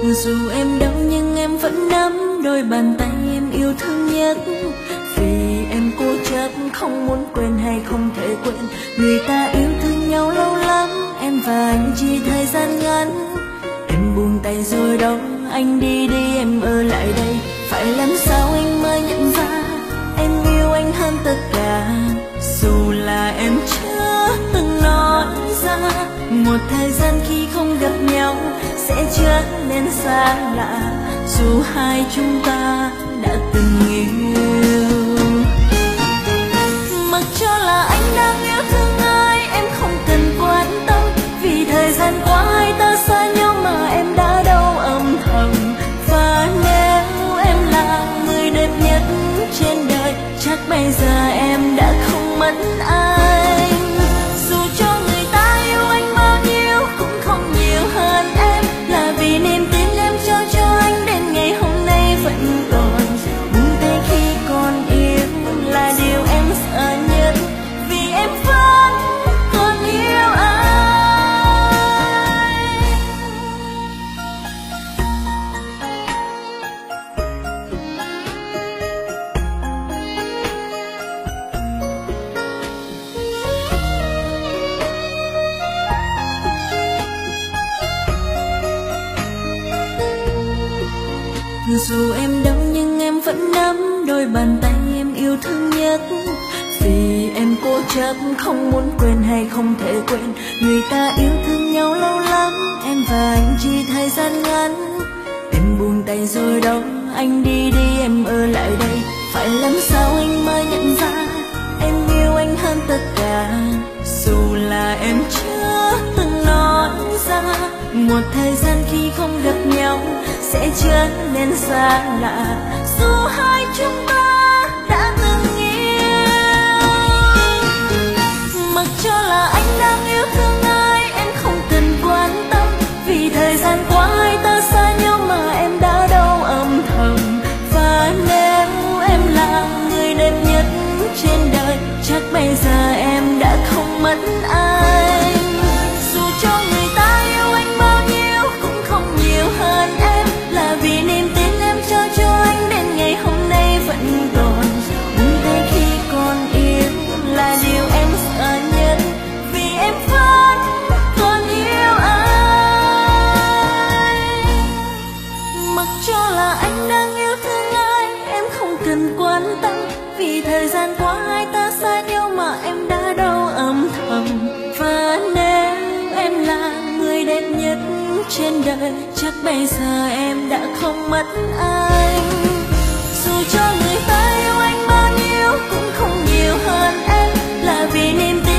Dù em đau nhưng em vẫn nắm đôi bàn tay em yêu thương nhất. Vì em cố chấp không muốn quên hay không thể quên. Người ta yêu thương nhau lâu lắm, em và anh chỉ thời gian ngắn. Em buông tay rồi đâu, anh đi đi em ở lại đây. Phải làm sao anh mới nhận ra em yêu anh hơn tất cả. Dù là em chưa từng nói ra, một thời gian khi không gặp nhau sẽ trở nên xa lạ. Dù hai chúng ta đã từng yêu, mặc cho là anh đang yêu thương ai em không cần quan tâm. Vì thời gian qua hai ta xa nhau mà em đã đâu âm thầm. Và nếu em là người đẹp nhất trên đời, chắc bây giờ em đã không mất anh. Dù cho người ta yêu anh bao nhiêu cũng không nhiều hơn em. Là vì niềm tin em trao cho anh đến ngày hôm nay vẫn còn. Buông tay khi còn yêu là điều em sợ nhất. Vì em vẫn còn yêu anh. Dù em đau nhưng em vẫn nắm đôi bàn tay em yêu thương nhất. Vì em cố chấp không muốn quên hay không thể quên. Người ta yêu thương nhau lâu lắm, em và anh chỉ thời gian ngắn. Em buông tay rồi đâu, anh đi đi em ở lại đây. Phải làm sao anh mới nhận ra em yêu anh hơn tất cả. Dù là em chưa từng nói ra, một thời gian khi không gặp nhau sẽ trở nên xa lạ. Dù hai chúng ta đã từng yêu, mặc cho là anh đang yêu thương ai em không cần quan tâm. Vì thời gian qua hai ta xa nhau mà em đã đâu âm thầm. Và nếu em là người đẹp nhất trên đời, chắc bây giờ em đã không mất anh. Dù cho người ta yêu anh bao nhiêu cũng không nhiều hơn em. Là vì niềm tin em trao cho anh đến ngày hôm nay vẫn còn. Buông tay khi còn yêu là điều em sợ nhất. Vì em vẫn còn yêu anh. Mặc cho là anh đang yêu thương ai em không cần quan tâm. Vì thời gian qua hai ta xa nhau mà em đã đâu âm thầm. Và nếu em là người đẹp nhất trên đời, chắc bây giờ em đã không mất anh. Dù cho người ta yêu anh bao nhiêu cũng không nhiều hơn em. Là vì niềm tin